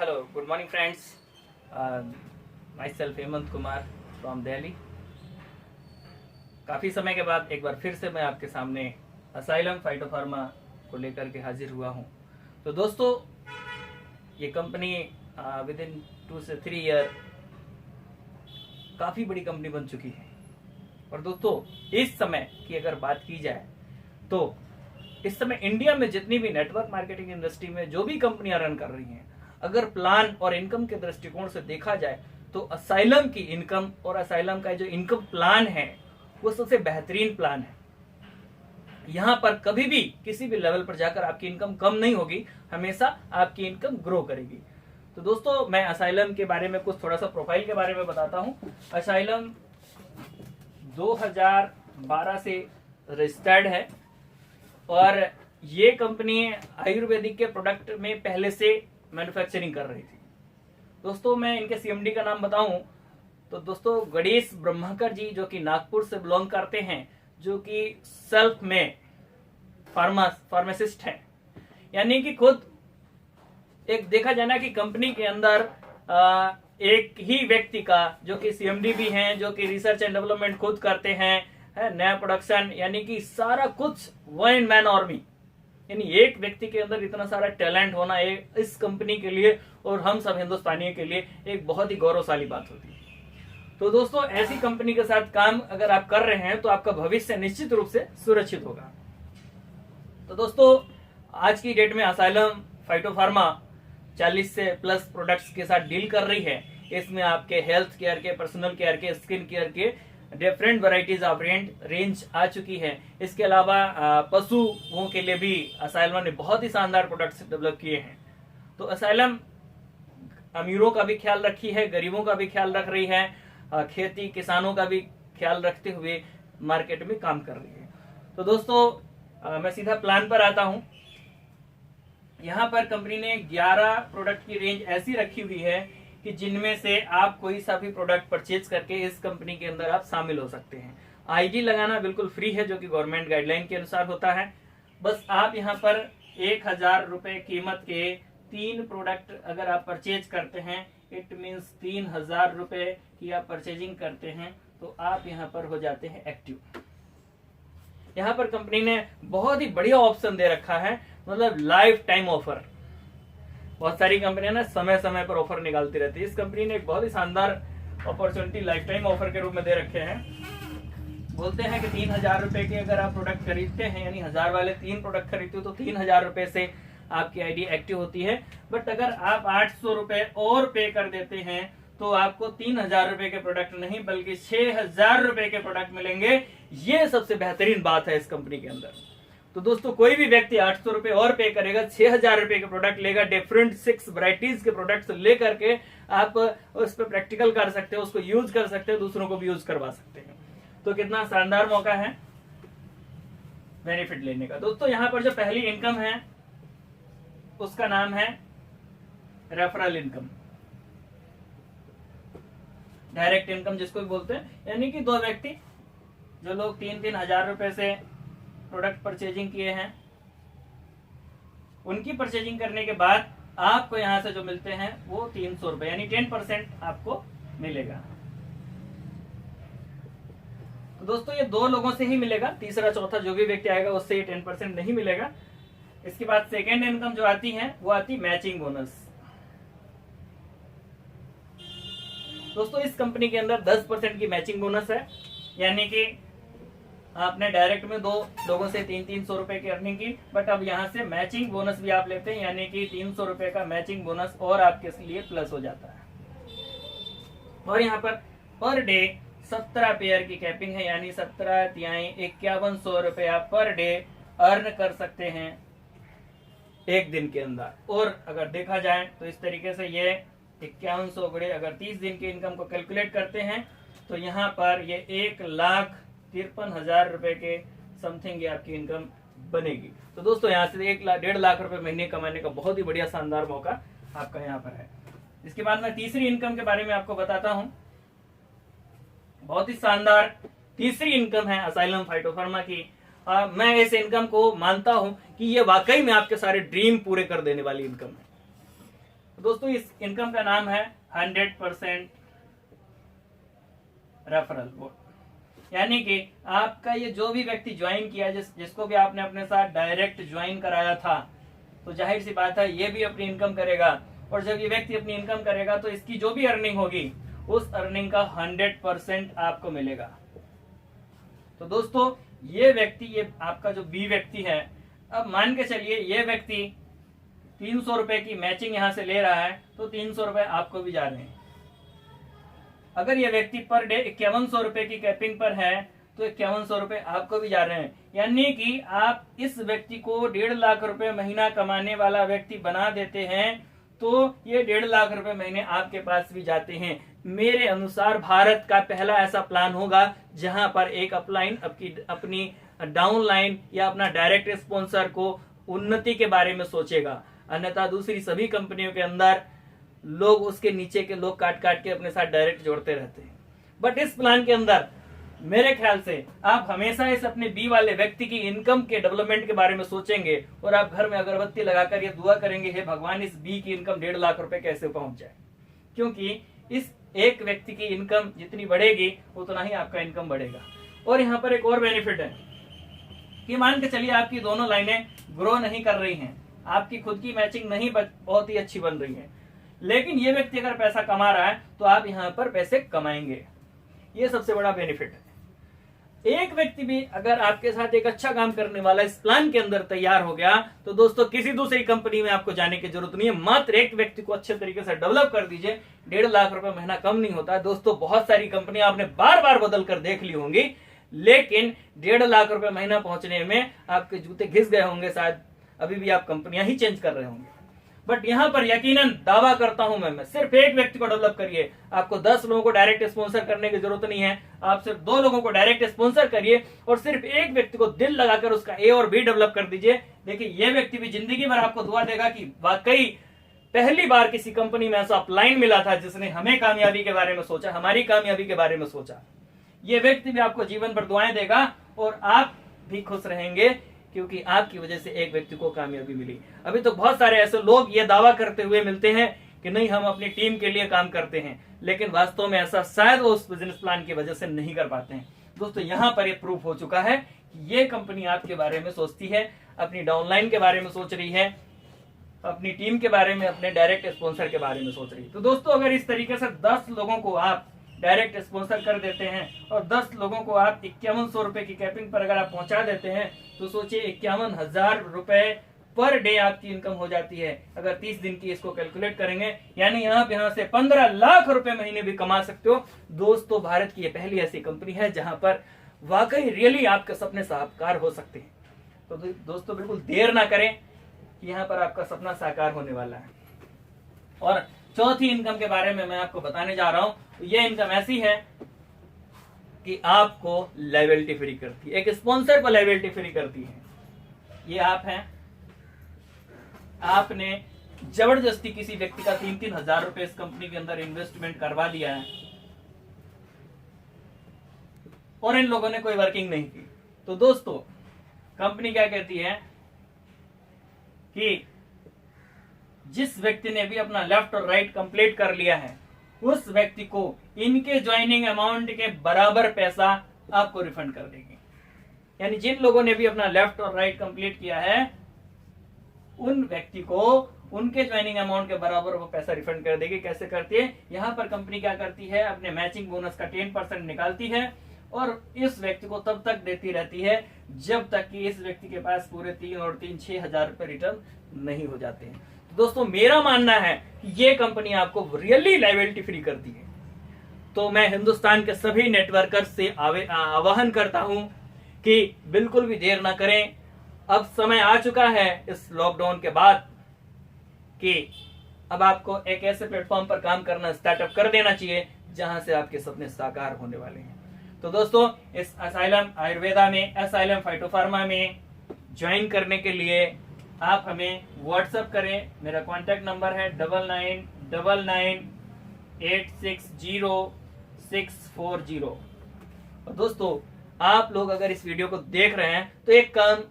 Hello, good morning friends. Myself Hemant Kumar from Delhi. काफ़ी समय के बाद एक बार फिर से मैं आपके सामने असाइलम फाइटोफार्मा को लेकर के हाजिर हुआ हूं। तो दोस्तों, ये कंपनी विद इन 2 से 3 ईयर काफ़ी बड़ी कंपनी बन चुकी है। और दोस्तों, इस समय की अगर बात की जाए तो इस समय इंडिया में जितनी भी नेटवर्क मार्केटिंग इंडस्ट्री में जो भी कंपनियां रन कर रही हैं, अगर प्लान और इनकम के दृष्टिकोण से देखा जाए तो असाइलम की इनकम और असाइलम का जो इनकम प्लान है वो सबसे बेहतरीन प्लान है। यहां पर कभी भी किसी भी लेवल पर जाकर आपकी इनकम कम नहीं होगी, हमेशा आपकी इनकम ग्रो करेगी। तो दोस्तों, मैं असाइलम के बारे में कुछ थोड़ा सा प्रोफाइल के बारे में बताता हूं। असाइलम 2012 से रजिस्टर्ड है और ये कंपनी आयुर्वेदिक के प्रोडक्ट में पहले से मैन्युफैक्चरिंग कर रही थी। दोस्तों, मैं इनके सीएमडी का नाम बताऊं तो दोस्तों गणेश ब्रह्मकर जी, जो कि नागपुर से बिलोंग करते हैं, जो कि सेल्फ में फार्मासिस्ट हैं। यानी कि खुद एक देखा जाए ना कि कंपनी के अंदर एक ही व्यक्ति का, जो कि सीएमडी भी हैं, जो कि रिसर्च एंड डेवलपमेंट खुद करते हैं, है नया प्रोडक्शन, यानी कि सारा कुछ वन मैन आर्मी। यानी एक व्यक्ति के अंदर इतना सारा टैलेंट होना इस कंपनी के लिए और हम सब हिंदुस्तानियों के लिए एक बहुत ही गौरवशाली बात होती है। तो दोस्तों, ऐसी कंपनी के साथ काम अगर आप कर रहे हैं तो आपका भविष्य निश्चित रूप से सुरक्षित होगा। तो दोस्तों, आज की डेट में असाइलम फाइटोफार्मा 40 से प्लस प्रोडक्ट्स के साथ डील कर रही है। इसमें आपके हेल्थ केयर के, पर्सनल केयर के, स्किन केयर के डिफरेंट वैरायटीज ऑफ रेंज आ चुकी है। इसके अलावा पशुओं के लिए भी असाइलम ने बहुत ही शानदार प्रोडक्ट्स डेवलप किए हैं। तो असाइलम अमीरों का भी ख्याल रखी है, गरीबों का भी ख्याल रख रही है, खेती किसानों का भी ख्याल रखते हुए मार्केट में काम कर रही है। तो दोस्तों, मैं सीधा प्लान पर आता हूं। यहाँ पर कंपनी ने 11 प्रोडक्ट की रेंज ऐसी रखी हुई है कि जिनमें से आप कोई सा भी प्रोडक्ट परचेज करके इस कंपनी के अंदर आप शामिल हो सकते हैं। आईडी लगाना बिल्कुल फ्री है, जो कि गवर्नमेंट गाइडलाइन के अनुसार होता है। बस आप यहाँ पर 1000 रुपए कीमत के 3 प्रोडक्ट अगर आप परचेज करते हैं, इट मीन्स 3000 रुपए की आप परचेजिंग करते हैं, तो आप यहाँ पर हो जाते हैं एक्टिव। यहाँ पर कंपनी ने बहुत ही बढ़िया ऑप्शन दे रखा है, मतलब लाइफ टाइम ऑफर। बहुत सारी कंपनियां ना समय समय पर ऑफर निकालती रहती है। इस कंपनी ने एक बहुत ही शानदार अपॉर्चुनिटी लाइफ टाइम ऑफर के रूप में दे रखे हैं। बोलते हैं कि 3000 रुपए के अगर आप प्रोडक्ट खरीदते हैं, यानी 1000 वाले 3 प्रोडक्ट खरीदते हो तो 3000 रुपए से आपकी आईडी एक्टिव होती है। बट अगर आप 800 रुपए और पे कर देते हैं तो आपको 3000 रुपए के प्रोडक्ट नहीं बल्कि 6000 रुपए के प्रोडक्ट मिलेंगे। ये सबसे बेहतरीन बात है इस कंपनी के अंदर। तो दोस्तों, कोई भी व्यक्ति 800 रुपए और पे करेगा, 6000 रुपए के प्रोडक्ट लेगा, डिफरेंट 6 वैरायटीज के प्रोडक्ट्स लेकर के आप उस पर प्रैक्टिकल कर सकते हो, उसको यूज कर सकते हो, दूसरों को भी यूज करवा सकते हैं। तो कितना शानदार मौका है बेनिफिट लेने का। दोस्तों, यहाँ पर जो पहली इनकम है उसका नाम है रेफरल इनकम, डायरेक्ट इनकम जिसको भी बोलते हैं। यानी कि 2 व्यक्ति, जो लोग 3-3 हजार रुपए से प्रोडक्ट परचेजिंग किए हैं, उनकी परचेजिंग करने के बाद आपको यहां से जो मिलते हैं वो 300 रुपए, यानी 10% आपको मिलेगा। तो दोस्तों, ये 2 लोगों से ही मिलेगा, तीसरा चौथा जो भी व्यक्ति आएगा उससे ये 10% नहीं मिलेगा। इसके बाद सेकेंड इनकम जो आती है वो आती मैचिंग बोनस। दोस्तों, इस कंपनी के अंदर 10% की मैचिंग बोनस है। यानी कि आपने डायरेक्ट में 2 लोगों से 300 रुपए की अर्निंग की, बट अब यहाँ से मैचिंग बोनस भी आप लेते हैं, यानी कि 300 रुपए का मैचिंग बोनस और आपके लिए प्लस हो जाता है। और यहाँ पर डे 17 पेयर की कैपिंग है, यानी 17 तिहाई 5100 रुपए आप पर डे अर्न कर सकते हैं एक दिन के अंदर। और अगर देखा जाए तो इस तरीके से ये 5100 गुणे अगर 30 दिन की इनकम को कैलकुलेट करते हैं तो यहाँ पर ये 1,53,000 रुपए के समथिंग ये आपकी इनकम बनेगी। तो दोस्तों, यहाँ से 1,00,000 1.5 रुपए महीने कमाने का बहुत ही बढ़िया शानदार मौका आपका यहाँ पर है। इसके बाद मैं तीसरी इनकम के बारे में आपको बताता हूँ। बहुत ही शानदार तीसरी इनकम है असाइलम फाइटोफार्मा की। मैं इस इनकम को मानता हूं कि ये वाकई में आपके सारे ड्रीम पूरे कर देने वाली इनकम है। दोस्तों इस इनकम का नाम है 100% रेफरल बोर्ड। यानी कि आपका ये जो भी व्यक्ति ज्वाइन किया, जिसको भी आपने अपने साथ डायरेक्ट ज्वाइन कराया था, तो जाहिर सी बात है ये भी अपनी इनकम करेगा, और जब ये व्यक्ति अपनी इनकम करेगा तो इसकी जो भी अर्निंग होगी उस अर्निंग का 100% आपको मिलेगा। तो दोस्तों ये व्यक्ति, ये आपका जो बी व्यक्ति है, अब मान के चलिए ये व्यक्ति 300 रुपए की मैचिंग यहां से ले रहा है, तो 300 रुपए आपको भी जा रहे हैं। अगर ये व्यक्ति पर डे 5100 रुपए की कैपिंग पर है तो 5100 रुपए आपको भी जा रहे हैं। यानी कि आप इस व्यक्ति को 1.5 लाख रुपए महीना कमाने वाला व्यक्ति बना देते हैं, तो ये 1.5 लाख रुपए महीने आपके पास भी जाते हैं। मेरे अनुसार भारत का पहला ऐसा प्लान होगा जहां पर एक अपलाइन अपनी डाउनलाइन या अपना डायरेक्ट स्पॉन्सर को उन्नति के बारे में सोचेगा। अन्यथा दूसरी सभी कंपनियों के अंदर लोग उसके नीचे के लोग काट काट के अपने साथ डायरेक्ट जोड़ते रहते हैं। बट इस प्लान के अंदर मेरे ख्याल से आप हमेशा इस अपने बी वाले व्यक्ति की इनकम के डेवलपमेंट के बारे में सोचेंगे, और आप घर में अगरबत्ती लगाकर ये दुआ करेंगे, हे भगवान इस बी की इनकम 1.5 लाख रुपए कैसे पहुंच जाए। क्योंकि इस एक व्यक्ति की इनकम जितनी बढ़ेगी उतना ही आपका इनकम बढ़ेगा। और यहाँ पर एक और बेनिफिट है कि मान के चलिए आपकी दोनों लाइनें ग्रो नहीं कर रही हैं, आपकी खुद की मैचिंग नहीं बहुत ही अच्छी बन रही है, लेकिन ये व्यक्ति अगर पैसा कमा रहा है तो आप यहाँ पर पैसे कमाएंगे। ये सबसे बड़ा बेनिफिट है। एक व्यक्ति भी अगर आपके साथ एक अच्छा काम करने वाला इस प्लान के अंदर तैयार हो गया, तो दोस्तों किसी दूसरी कंपनी में आपको जाने की जरूरत नहीं है। मात्र एक व्यक्ति को अच्छे तरीके से डेवलप कर दीजिए, 1.5 लाख रुपए महीना कम नहीं होता है। दोस्तों बहुत सारी कंपनियां आपने बार बार बदल कर देख ली होंगी, लेकिन 1.5 लाख रुपए महीना पहुंचने में आपके जूते घिस गए होंगे, शायद अभी भी आप कंपनियां ही चेंज कर रहे होंगे। बट यहां पर यकीनन दावा करता हूं मैं सिर्फ एक व्यक्ति को डेवलप करिए। आपको 10 लोगों को डायरेक्ट स्पॉन्सर करने की जरूरत नहीं है, आप सिर्फ 2 लोगों को डायरेक्ट स्पॉन्सर करिए और सिर्फ एक व्यक्ति को दिल लगाकर उसका ए और बी डेवलप कर दीजिए। देखिए ये व्यक्ति भी जिंदगी भर आपको दुआ देगा कि वाकई पहली बार किसी कंपनी में ऐसा अपलाइन मिला था जिसने हमें कामयाबी के बारे में सोचा, हमारी कामयाबी के बारे में सोचा। ये व्यक्ति भी आपको जीवन भर दुआएं देगा और आप भी खुश रहेंगे, क्योंकि आपकी वजह से एक व्यक्ति को कामयाबी मिली। अभी तो बहुत सारे ऐसे लोग ये दावा करते हुए मिलते हैं कि नहीं हम अपनी टीम के लिए काम करते हैं, लेकिन वास्तव में ऐसा शायद वो उस बिजनेस प्लान की वजह से नहीं कर पाते हैं। दोस्तों यहाँ पर ये प्रूफ हो चुका है कि ये कंपनी आपके बारे में सोचती है, अपनी डाउनलाइन के बारे में सोच रही है, अपनी टीम के बारे में, अपने डायरेक्ट स्पॉन्सर के बारे में सोच रही है। तो दोस्तों अगर इस तरीके से 10 लोगों को आप डायरेक्ट स्पॉन्सर कर देते हैं और 10 लोगों को आप 5100 रुपए की कैपिंग पर अगर आप पहुंचा देते हैं, तो सोचिए 51,000 रुपए पर डे आपकी इनकम हो जाती है। अगर 30 दिन की इसको कैलकुलेट करेंगे, यानी आप यहाँ से 15 लाख रुपए महीने भी कमा सकते हो। दोस्तों भारत की ये पहली ऐसी कंपनी है जहां पर वाकई रियली आपके सपने साकार हो सकते हैं। तो दोस्तों बिल्कुल देर ना करें कि यहाँ पर आपका सपना साकार होने वाला है। और चौथी इनकम के बारे में मैं आपको बताने जा रहा हूं। ये इनकम ऐसी है कि आपको लायबिलिटी फ्री करती है, एक स्पॉन्सर को लायबिलिटी फ्री करती है। ये आप हैं, आपने जबरदस्ती किसी व्यक्ति का 3-3 हजार रुपए इस कंपनी के अंदर इन्वेस्टमेंट करवा लिया है और इन लोगों ने कोई वर्किंग नहीं की। तो दोस्तों कंपनी क्या कहती है कि जिस व्यक्ति ने भी अपना लेफ्ट और राइट कंप्लीट कर लिया है, उस व्यक्ति को इनके ज्वाइनिंग अमाउंट के बराबर पैसा आपको रिफंड कर देंगे। यानी जिन लोगों ने भी अपना लेफ्ट और राइट कंप्लीट किया है, उन व्यक्ति को उनके ज्वाइनिंग अमाउंट के बराबर वो पैसा रिफंड कर देगी। कैसे करती है? यहाँ पर कंपनी क्या करती है, अपने मैचिंग बोनस का 10% निकालती है और इस व्यक्ति को तब तक देती रहती है जब तक कि इस व्यक्ति के पास पूरे 3 और 3 6,000 रुपए रिटर्न नहीं हो जाते हैं। दोस्तों मेरा मानना है कि ये कंपनी आपको रियली लायबिलिटी फ्री करती है। तो मैं हिंदुस्तान के सभी नेटवर्कर्स से आह्वान करता हूं कि बिल्कुल भी देर ना करें। अब समय आ चुका है इस लॉकडाउन के बाद कि अब आपको एक ऐसे प्लेटफॉर्म पर काम करना स्टार्टअप कर देना चाहिए जहां से आपके सपने साकार होने वाले हैं। तो दोस्तों इस असाइलम आयुर्वेदा में, असाइलम फाइटोफार्मा में ज्वाइन करने के लिए आप हमें व्हाट्सएप करें। मेरा कॉन्टैक्ट नंबर है 9999860640। और दोस्तों आप लोग अगर इस वीडियो को देख रहे हैं तो एक काम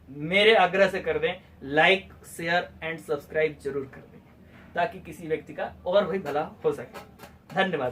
मेरे आग्रह से कर दें, लाइक शेयर एंड सब्सक्राइब जरूर कर दें। ताकि किसी व्यक्ति का और भी भला हो सके। धन्यवाद।